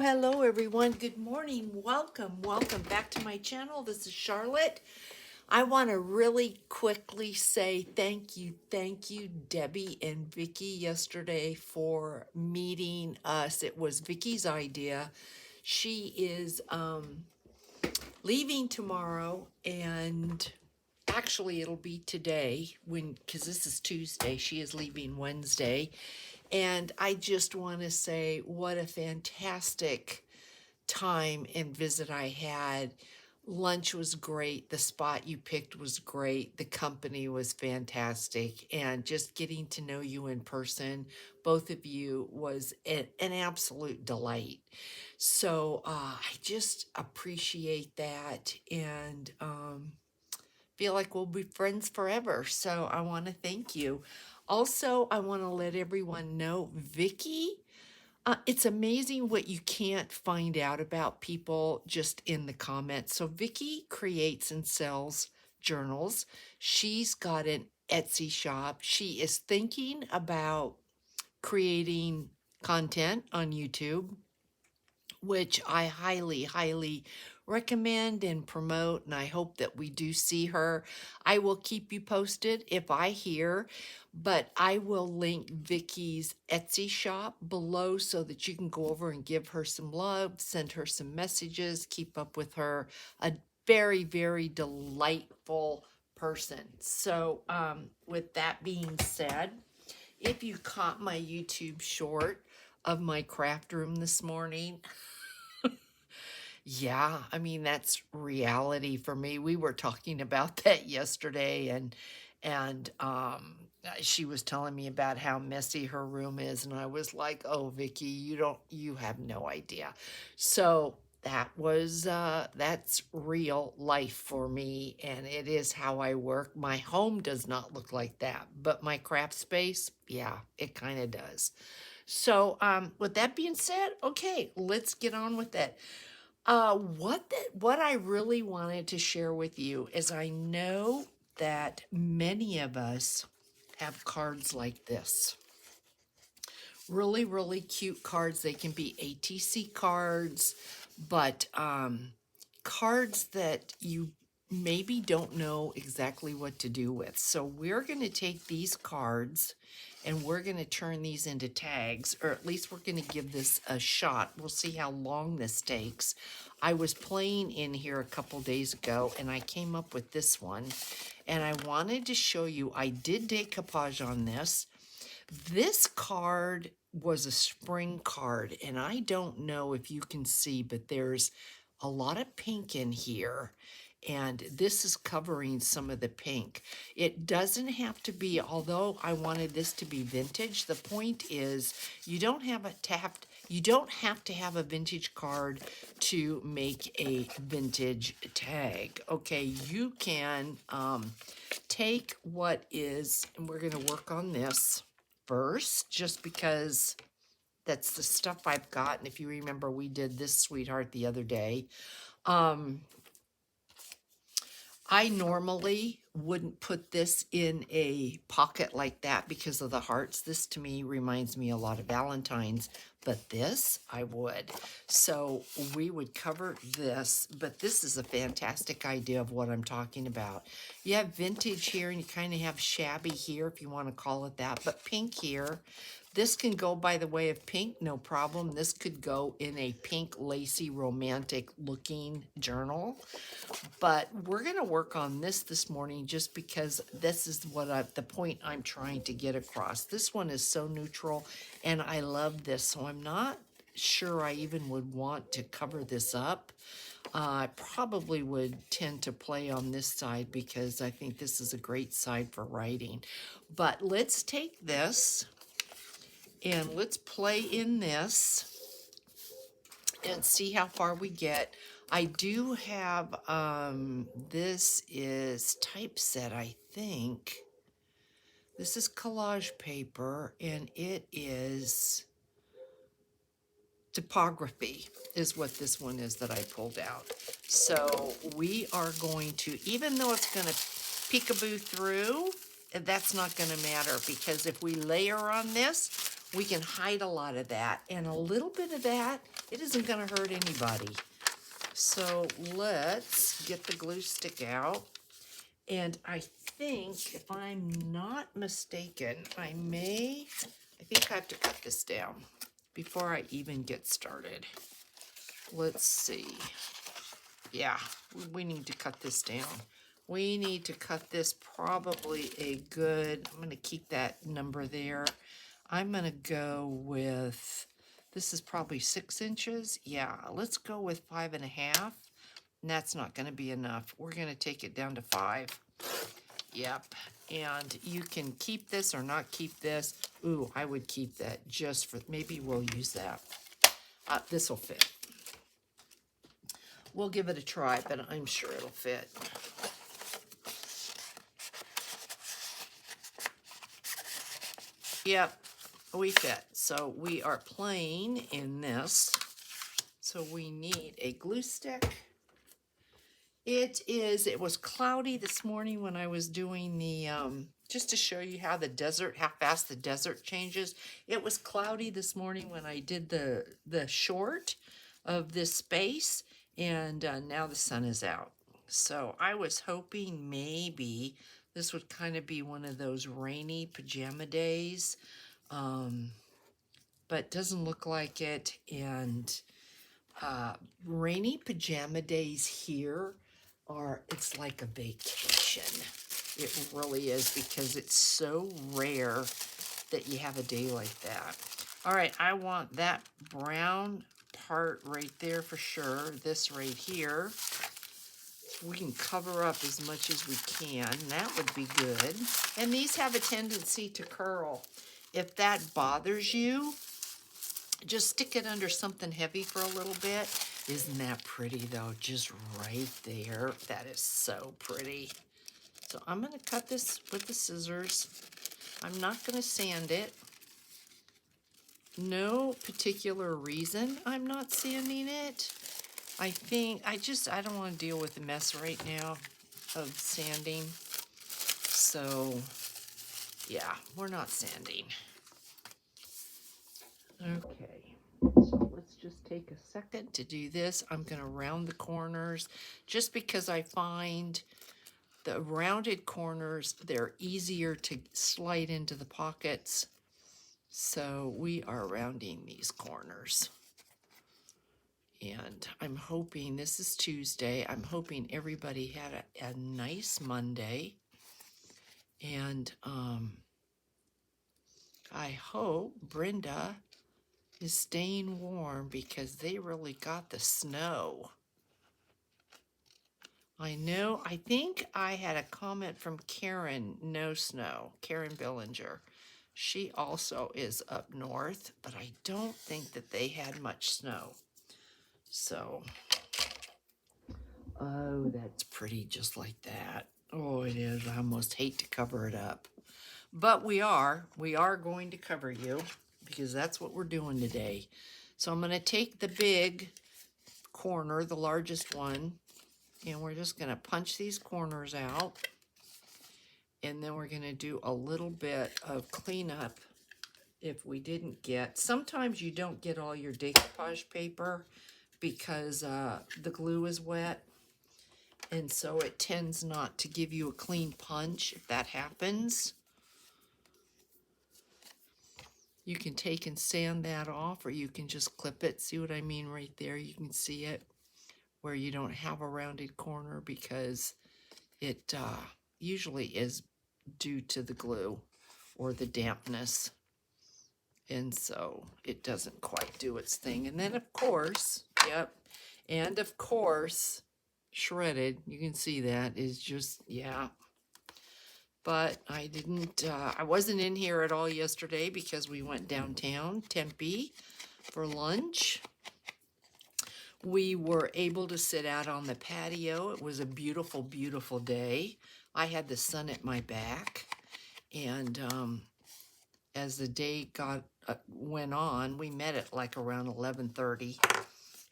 Hello, everyone. Good morning. Welcome back to my channel. This is Charlotte. I want to really quickly say thank you, Debbie and Vicky, yesterday for meeting us. It was Vicky's idea. She is leaving tomorrow, and actually it'll be today because this is Tuesday. She is leaving Wednesday, and I just want to say what a fantastic time and visit I had. Lunch was great. The spot you picked was great. The company was fantastic. And just getting to know you in person, both of you, was an absolute delight. So I just appreciate that and feel like we'll be friends forever. So I want to thank you. Also, I want to let everyone know, Vicky, it's amazing what you can't find out about people just in the comments. So Vicky creates and sells journals. She's got an Etsy shop. She is thinking about creating content on YouTube, which I highly recommend and promote, and I hope that we do see her. I will keep you posted if I hear, but I will link Vicky's Etsy shop below so that you can go over and give her some love, send her some messages, keep up with her. A very delightful person. So with that being said, if you caught my YouTube short of my craft room this morning, yeah, I mean that's reality for me. We were talking about that yesterday, and she was telling me about how messy her room is, and I was like, "Oh, Vicky, you have no idea." So that's real life for me, and it is how I work. My home does not look like that, but my craft space, yeah, it kind of does. So, with that being said, okay, let's get on with that. What I really wanted to share with you is I know that many of us have cards like this. Really cute cards. They can be ATC cards, but cards that you maybe don't know exactly what to do with. So we're going to take these cards and we're going to turn these into tags, or at least we're going to give this a shot. We'll see how long this takes. I was playing in here a couple days ago and I came up with this one, and I wanted to show you. I did decoupage on this. This card was a spring card, and I don't know if you can see, but there's a lot of pink in here, and this is covering some of the pink. It doesn't have to be, although I wanted this to be vintage, the point is you don't have to have a vintage card to make a vintage tag. Okay, you can take what is, and we're going to work on this first, just because that's the stuff I've got. And if you remember, we did this sweetheart the other day. I normally wouldn't put this in a pocket like that because of the hearts. This to me reminds me a lot of Valentine's, but this I would. So we would cover this, but this is a fantastic idea of what I'm talking about. You have vintage here and you kind of have shabby here, if you want to call it that, but pink here. This can go by the way of pink, no problem. This could go in a pink, lacy, romantic looking journal. But we're going to work on this morning just because this is the point I'm trying to get across. This one is so neutral and I love this. So I'm not sure I even would want to cover this up. I probably would tend to play on this side because I think this is a great side for writing. But let's take this and let's play in this and see how far we get. I do have, this is typeset, I think. This is collage paper, and it is typography is what this one is that I pulled out. So we are going to, even though it's going to peekaboo through, that's not going to matter, because if we layer on this, we can hide a lot of that. And a little bit of that, it isn't going to hurt anybody. So let's get the glue stick out. And I think, if I'm not mistaken, I think I have to cut this down before I even get started. Let's see. Yeah, we need to cut this down. We need to cut this probably a good, I'm going to keep that number there. I'm going to go with, this is probably 6 inches. Yeah, let's go with 5.5. And that's not going to be enough. We're going to take it down to 5. Yep. And you can keep this or not keep this. Ooh, I would keep that just for, maybe we'll use that. This will fit. We'll give it a try, but I'm sure it'll fit. Yep, we fit. So we are playing in this. So we need a glue stick. It was cloudy this morning when I was doing the, just to show you how fast the desert changes. It was cloudy this morning when I did the short of this space, and now the sun is out. So I was hoping maybe this would kind of be one of those rainy pajama days, but doesn't look like it. And rainy pajama days here it's like a vacation. It really is, because it's so rare that you have a day like that. All right, I want that brown part right there for sure. This right here. We can cover up as much as we can. That would be good. And these have a tendency to curl. If that bothers you, just stick it under something heavy for a little bit. Isn't that pretty though? Just right there. That is so pretty. So I'm going to cut this with the scissors. I'm not going to sand it. No particular reason I'm not sanding it. I don't want to deal with the mess right now of sanding. So yeah, we're not sanding. Okay. So let's just take a second to do this. I'm going to round the corners just because I find the rounded corners, they're easier to slide into the pockets. So we are rounding these corners. And I'm hoping, this is Tuesday, I'm hoping everybody had a nice Monday. And I hope Brenda is staying warm, because they really got the snow. I think I had a comment from Karen, no snow, Karen Billinger. She also is up north, but I don't think that they had much snow. So, oh, that's pretty just like that. Oh, it is. I almost hate to cover it up. But we are going to cover you, because that's what we're doing today. So I'm going to take the big corner, the largest one, and we're just going to punch these corners out. And then we're going to do a little bit of cleanup if we didn't get, sometimes you don't get all your decoupage paper because the glue is wet. And so it tends not to give you a clean punch if that happens. You can take and sand that off, or you can just clip it. See what I mean right there? You can see it where you don't have a rounded corner, because it usually is due to the glue or the dampness. And so it doesn't quite do its thing. And then of course, yep, and of course, shredded, you can see that is just, yeah. But I wasn't in here at all yesterday because we went downtown, Tempe, for lunch. We were able to sit out on the patio. It was a beautiful, beautiful day. I had the sun at my back. And as the day went on, we met at like around 11:30.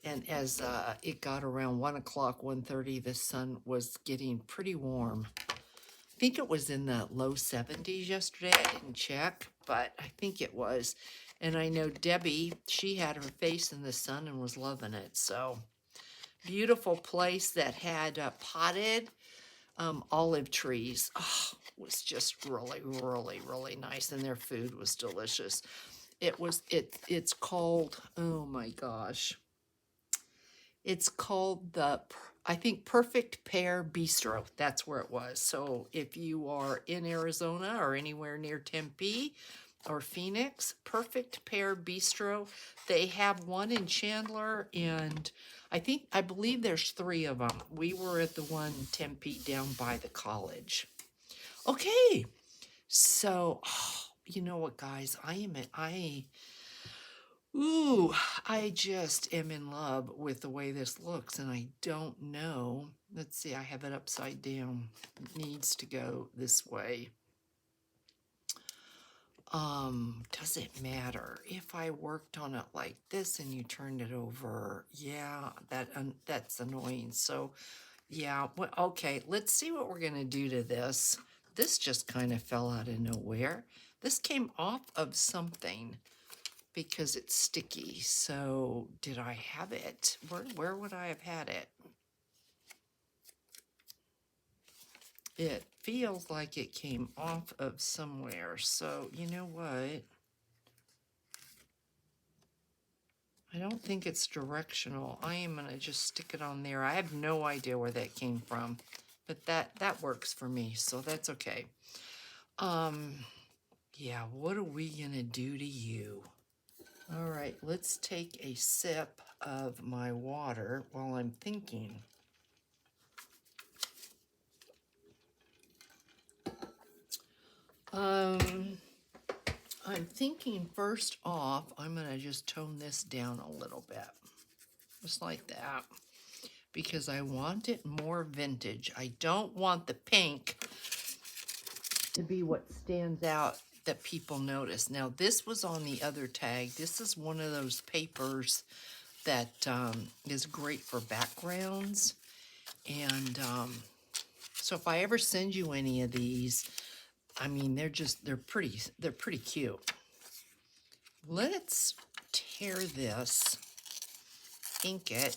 And as it got around 1 o'clock, 1:30, the sun was getting pretty warm. I think it was in the low 70s yesterday. I didn't check, but I think it was. And I know Debbie, she had her face in the sun and was loving it. So beautiful place that had potted olive trees. Oh, it was just really, really, really nice. And their food was delicious. It's called, oh my gosh. It's called I think Perfect Pear Bistro. That's where it was. So if you are in Arizona or anywhere near Tempe or Phoenix, Perfect Pear Bistro. They have one in Chandler, and I believe there's 3 of them. We were at the one in Tempe down by the college. Okay, so you know what, guys? Ooh, I just am in love with the way this looks, and I don't know. Let's see, I have it upside down. It needs to go this way. Does it matter if I worked on it like this and you turned it over? Yeah, that's annoying. So, yeah, well, okay, let's see what we're gonna do to this. This just kind of fell out of nowhere. This came off of something because it's sticky. So did I have it? Where would I have had it? It feels like it came off of somewhere. So you know what? I don't think it's directional. I am gonna just stick it on there. I have no idea where that came from, but that works for me, so that's okay. Yeah, what are we gonna do to you? All right, let's take a sip of my water while I'm thinking. I'm thinking first off, I'm gonna just tone this down a little bit, just like that, because I want it more vintage. I don't want the pink to be what stands out that people notice. Now, this was on the other tag. This is one of those papers that is great for backgrounds. And so if I ever send you any of these, I mean, they're pretty cute. Let's tear this, ink it,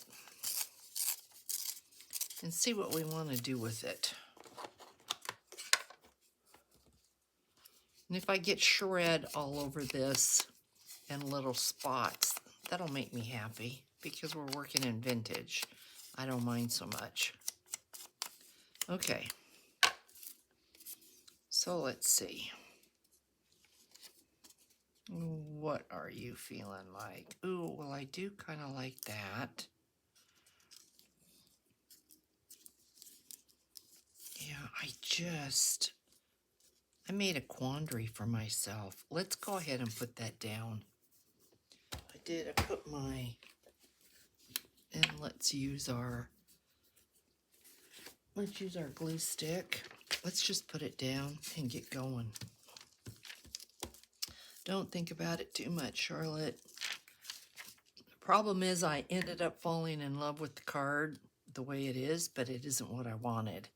and see what we want to do with it. And if I get shred all over this and little spots, that'll make me happy because we're working in vintage. I don't mind so much. Okay. So let's see. What are you feeling like? Ooh, well, I do kind of like that. Yeah, I made a quandary for myself. Let's go ahead and put that down. I put and let's use our glue stick. Let's just put it down and get going. Don't think about it too much, Charlotte. The problem is I ended up falling in love with the card the way it is, but it isn't what I wanted.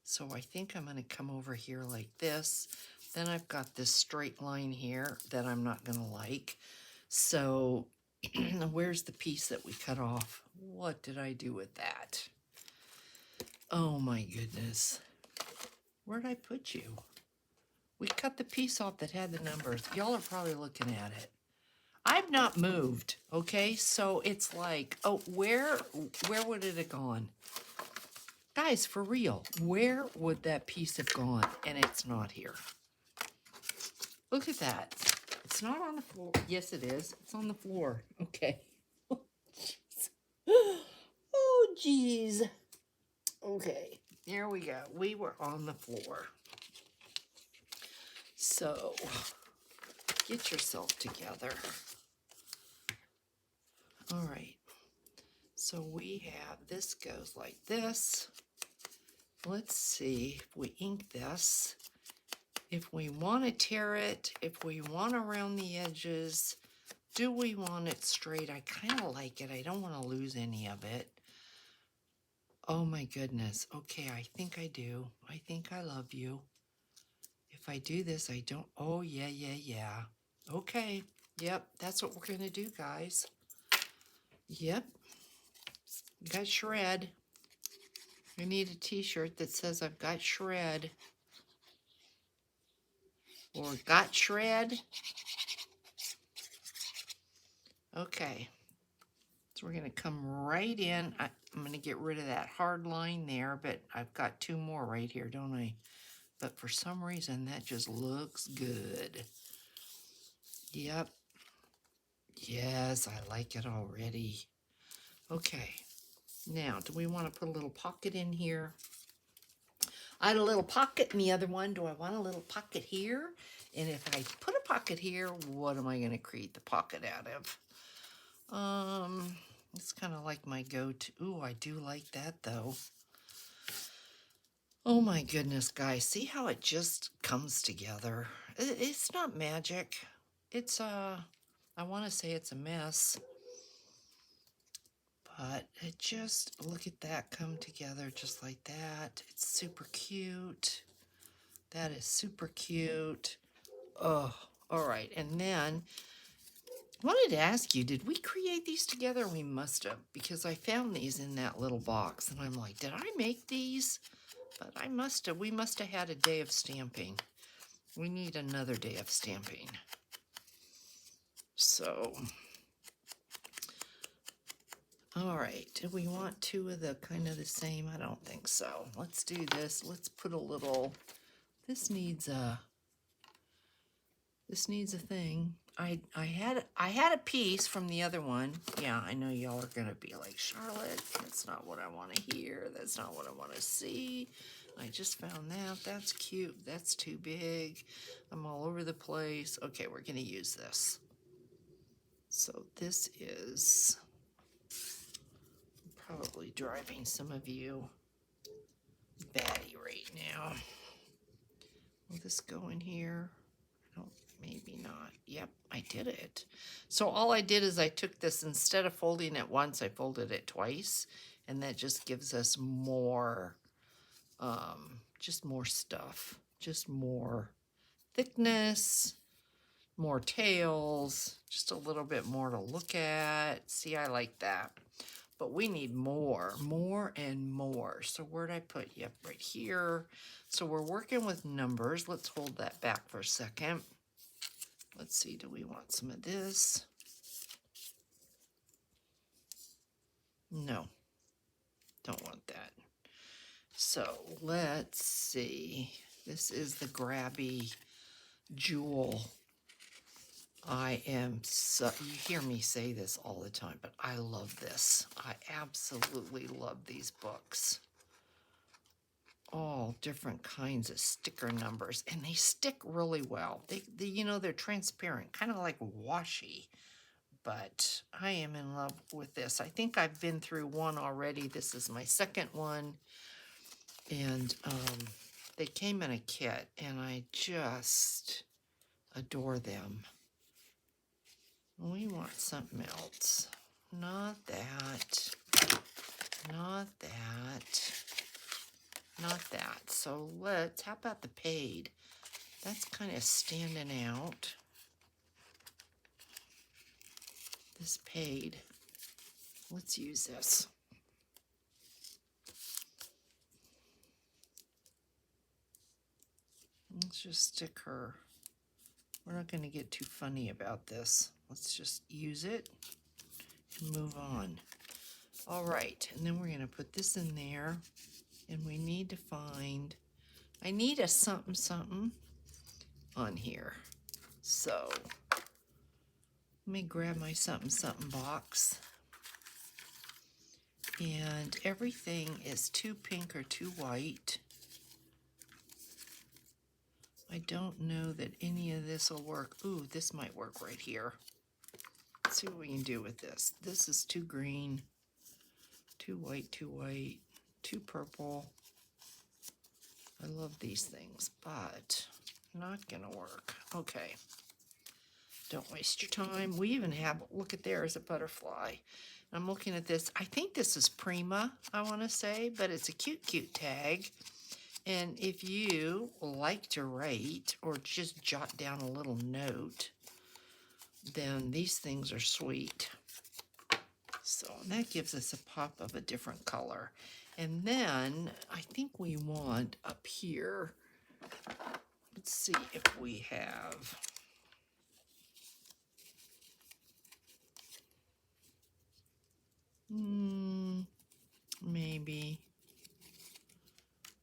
So I think I'm going to come over here like this. Then I've got this straight line here that I'm not going to like. So where's the piece that we cut off? What did I do with that? Oh my goodness. Where'd I put you? We cut the piece off that had the numbers. Y'all are probably looking at it. I've not moved, okay? So it's like, oh, where would it have gone? Guys, for real, where would that piece have gone? And it's not here. Look at that. It's not on the floor. Yes, it is. It's on the floor. Okay. Oh, geez. Okay, here we go. We were on the floor. So, get yourself together. All right. So we have, this goes like this. Let's see if we ink this. If we want to tear it, if we want around the edges, do we want it straight? I kind of like it. I don't want to lose any of it. Oh my goodness. Okay, I think I do. I think I love you. If I do this, I don't. Oh, yeah. Okay. Yep, that's what we're going to do, guys. Yep, got shred. I need a t-shirt that says I've got shred. Or got shred. Okay. So we're going to come right in. I'm going to get rid of that hard line there, but I've got two more right here, don't I? But for some reason, that just looks good. Yep. Yes, I like it already. Okay. Now, do we want to put a little pocket in here? I had a little pocket in the other one. Do I want a little pocket here? And if I put a pocket here, what am I going to create the pocket out of? It's kind of like my go-to. Ooh, I do like that though. Oh my goodness, guys. See how it just comes together? It's not magic. It's, I want to say it's a mess. But it just, look at that come together just like that. It's super cute. That is super cute. Oh, all right. And then I wanted to ask you, did we create these together? We must have, because I found these in that little box and I'm like, did I make these? But I must have. We must have had a day of stamping. We need another day of stamping. So, all right. Do we want two of the kind of the same? I don't think so. Let's do this. Let's put a little, this needs a thing. I had a piece from the other one. Yeah, I know y'all are gonna be like, Charlotte, that's not what I want to hear. That's not what I want to see. I just found that. That's cute. That's too big. I'm all over the place. Okay, we're gonna use this. So this is probably driving some of you batty right now. Will this go in here? No, maybe not. Yep, I did it. So all I did is I took this, instead of folding it once, I folded it twice. And that just gives us more, just more stuff. Just more thickness, more tails, just a little bit more to look at. See, I like that. But we need more and more. So where'd I put? Yep, right here. So we're working with numbers. Let's hold that back for a second. Let's see, do we want some of this? No, don't want that. So let's see. This is the Grabby Jewel. I am so, you hear me say this all the time, but I love this. I absolutely love these books. All different kinds of sticker numbers, and they stick really well. They you know, they're transparent, kind of like washi. But I am in love with this. I think I've been through one already. This is my second one. And they came in a kit, and I just adore them. We want something else. Not that. Not that. Not that. So let's, how about the paid? That's kind of standing out. This paid. Let's use this. Let's just stick her. We're not going to get too funny about this. Let's just use it and move on. All right, and then we're going to put this in there, and we need to find, I need a something something on here. So let me grab my something something box. And everything is too pink or too white. I don't know that any of this will work. Ooh, this might work right here. Let's see what we can do with this. This is too green, too white, too purple. I love these things, but not gonna work. Okay. Don't waste your time. We even have, look at there's a butterfly. I'm looking at this. I think this is Prima, I want to say, but it's a cute, cute tag. And if you like to write or just jot down a little note, then these things are sweet. So that gives us a pop of a different color. And then I think we want up here, let's see if we have, maybe.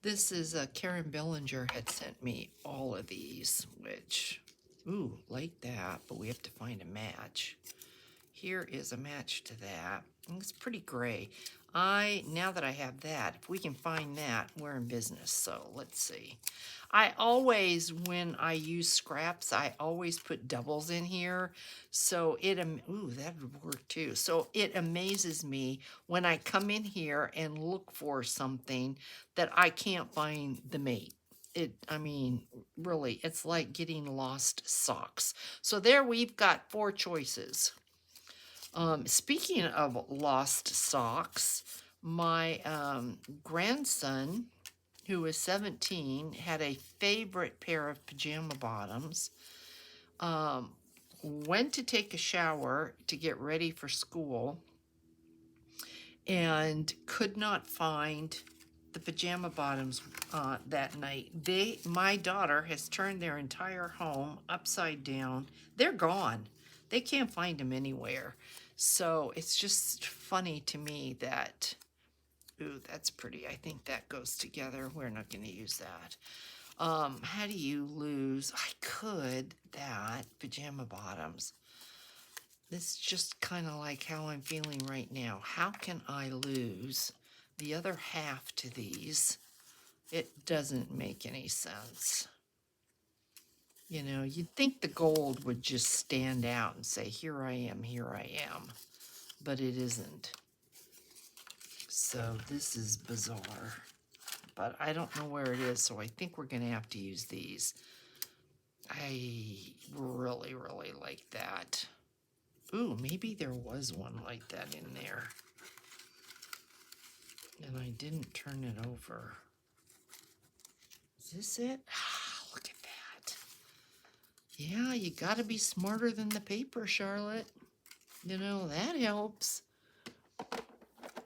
This is Karen Bellinger had sent me all of these, which, ooh, like that, but we have to find a match. Here is a match to that. It's pretty gray. Now that I have that, if we can find that, we're in business. So let's see. I always, when I use scraps, I always put doubles in here. So ooh, that would work too. So it amazes me when I come in here and look for something that I can't find the mate. I mean, really, it's like getting lost socks. So there we've got 4 choices. Speaking of lost socks, my grandson, who is 17, had a favorite pair of pajama bottoms. Went to take a shower to get ready for school and could not find the pajama bottoms that night. My daughter has turned their entire home upside down. They're gone. They can't find them anywhere. So it's just funny to me that, ooh, that's pretty. I think that goes together. We're not going to use that. How do you lose? I could, that, pajama bottoms. This is just kind of like how I'm feeling right now. How can I lose the other half to these? It doesn't make any sense. You know, you'd think the gold would just stand out and say, here I am, but it isn't. So this is bizarre, but I don't know where it is, so I think we're going to have to use these. I really, really like that. Ooh, maybe there was one like that in there, and I didn't turn it over. Is this it? Ah, look at that. Yeah, you got to be smarter than the paper, Charlotte. You know, that helps.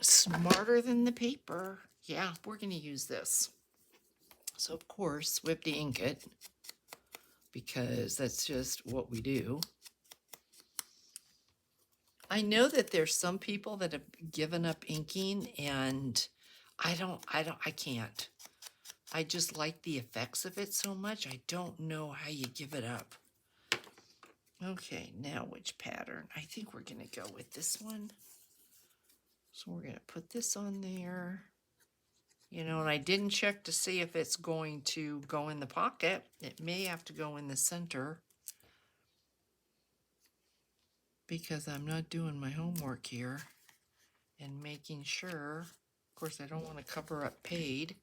Smarter than the paper. Yeah, we're going to use this. So, of course, we have to ink it because that's just what we do. I know that there's some people that have given up inking, and I can't. I just like the effects of it so much. I don't know how you give it up. Okay, now which pattern? I think we're going to go with this one. So we're going to put this on there. You know, and I didn't check to see if it's going to go in the pocket. It may have to go in the center because I'm not doing my homework here and making sure. Of course, I don't want to cover up paid.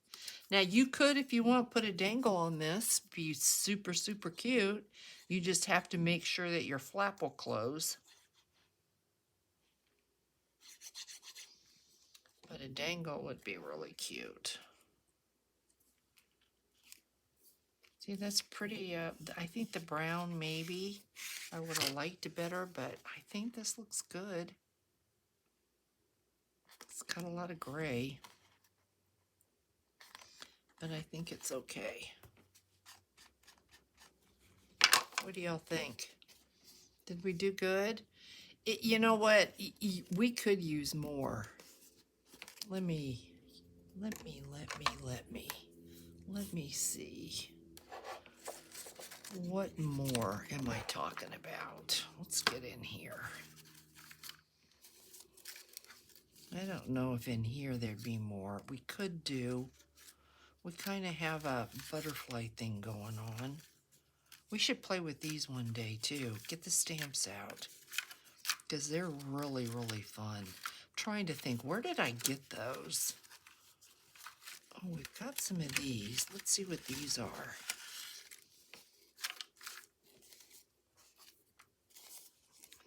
Now, you could, if you want, put a dangle on this. Be super, super cute. You just have to make sure that your flap will close. But a dangle would be really cute. See, that's pretty, I think the brown maybe I would have liked it better, but I think this looks good. It's got a lot of gray, but I think it's okay. What do y'all think? Did we do good? You know what? We could use more. Let me see. What more am I talking about? Let's get in here. I don't know if in here there'd be more. We kind of have a butterfly thing going on. We should play with these one day too. Get the stamps out because they're really, really fun. I'm trying to think, where did I get those? Oh, we've got some of these. Let's see what these are.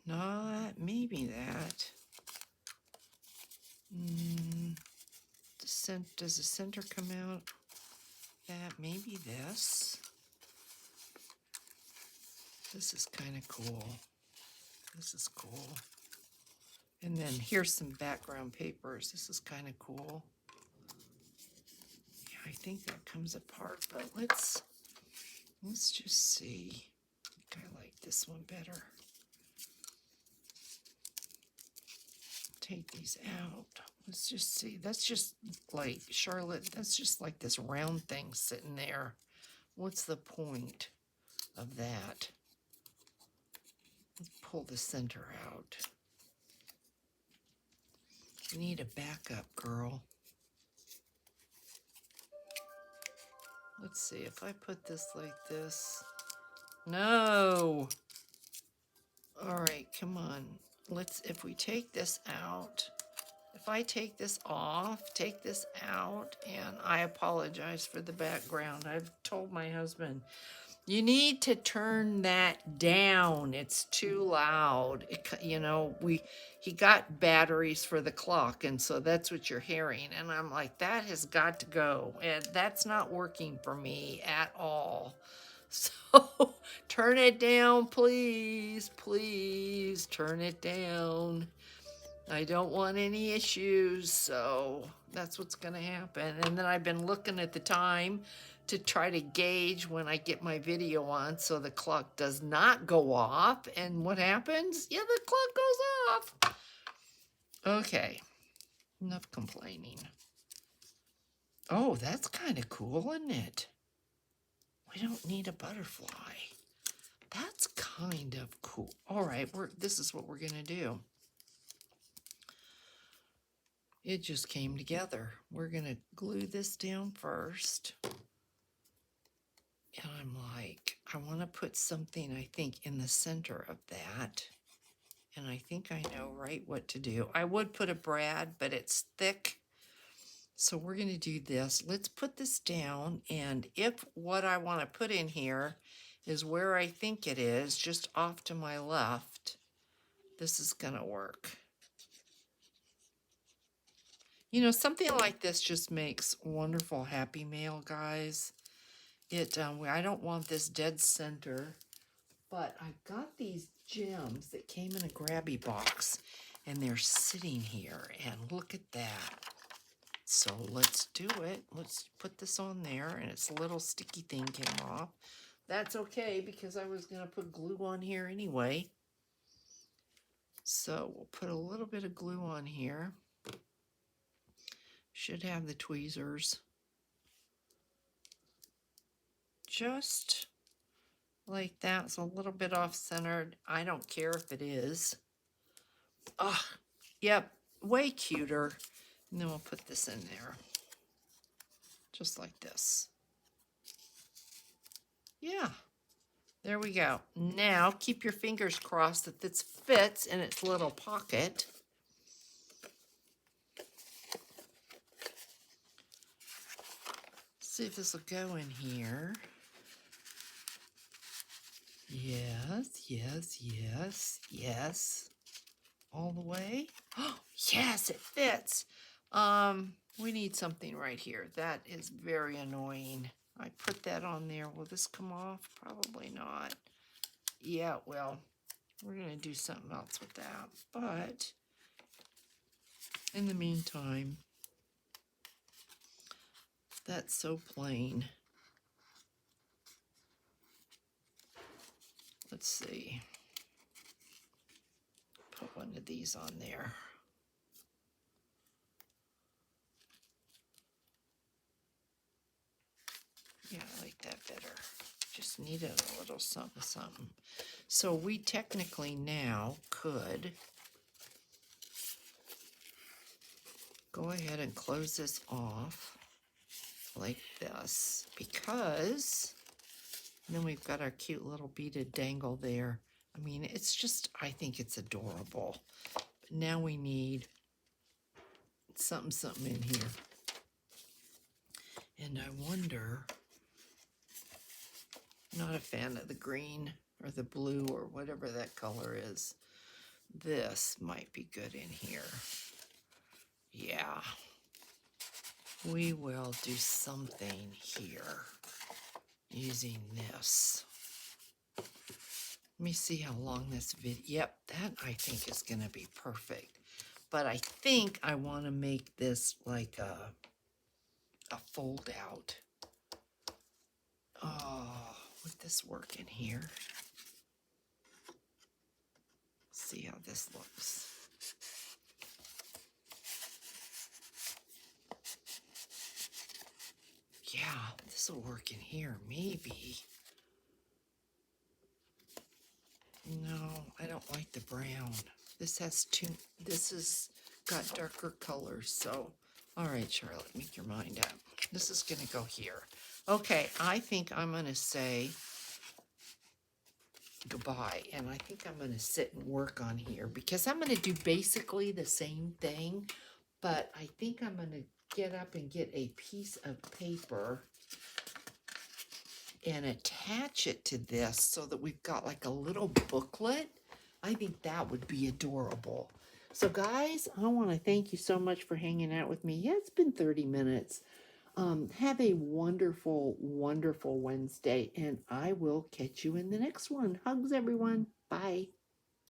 Not maybe that. Does the center come out? That maybe this. This is kind of cool. This is cool. And then here's some background papers. This is kind of cool. Yeah, I think that comes apart, but let's just see. I think I like this one better. Take these out. Let's just see. That's just like, Charlotte, that's just like this round thing sitting there. What's the point of that? Let's pull the center out. You need a backup, girl. Let's see if I put this like this. No. All right, come on. If we take this out, if I take this off, take this out, and I apologize for the background. I've told my husband, you need to turn that down. It's too loud. He got batteries for the clock, and so that's what you're hearing. And I'm like, that has got to go. And that's not working for me at all. So turn it down, please. Please turn it down. I don't want any issues, so that's what's going to happen. And then I've been looking at the time to try to gauge when I get my video on so the clock does not go off. And what happens? Yeah, the clock goes off. Okay, enough complaining. Oh, that's kind of cool, isn't it? We don't need a butterfly. That's kind of cool. All right, this is what we're going to do. It just came together. We're going to glue this down first. And I'm like, I want to put something, I think, in the center of that. And I think I know right what to do. I would put a brad, but it's thick. So we're going to do this. Let's put this down. And if what I want to put in here is where I think it is, just off to my left, this is going to work. You know, something like this just makes wonderful happy mail, guys. I don't want this dead center, but I got these gems that came in a grabby box, and they're sitting here, and look at that. So let's do it. Let's put this on there, and its little sticky thing came off. That's okay, because I was going to put glue on here anyway. So we'll put a little bit of glue on here. Should have the tweezers. Just like that. It's a little bit off-centered. I don't care if it is. Oh, yep, way cuter. And then we'll put this in there. Just like this. Yeah, there we go. Now, keep your fingers crossed that this fits in its little pocket. See if this will go in here. Yes, yes, yes, yes. All the way. Oh, yes, it fits. We need something right here. That is very annoying. I put that on there. Will this come off? Probably not. Yeah, well, we're going to do something else with that. But in the meantime, that's so plain. Let's see. Put one of these on there. Yeah, I like that better. Just needed a little something, something. So we technically now could go ahead and close this off like this, because then we've got our cute little beaded dangle there. I mean, it's just, I think it's adorable. But now we need something in here. And I wonder, not a fan of the green or the blue or whatever that color is. This might be good in here. Yeah. We will do something here using this. Let me see how long this video, yep, that I think is going to be perfect. But I think I want to make this like a fold out. Oh, would this work in here? See how this looks. Yeah, this will work in here, maybe. No, I don't like the brown. This has got darker colors, so. All right, Charlotte, make your mind up. This is gonna go here. Okay, I think I'm gonna say goodbye, and I think I'm gonna sit and work on here because I'm gonna do basically the same thing, but I think I'm gonna get up and get a piece of paper and attach it to this so that we've got like a little booklet. I think that would be adorable. So guys, I want to thank you so much for hanging out with me. Yeah, it's been 30 minutes. Have a wonderful, wonderful Wednesday, and I will catch you in the next one. Hugs, everyone. Bye.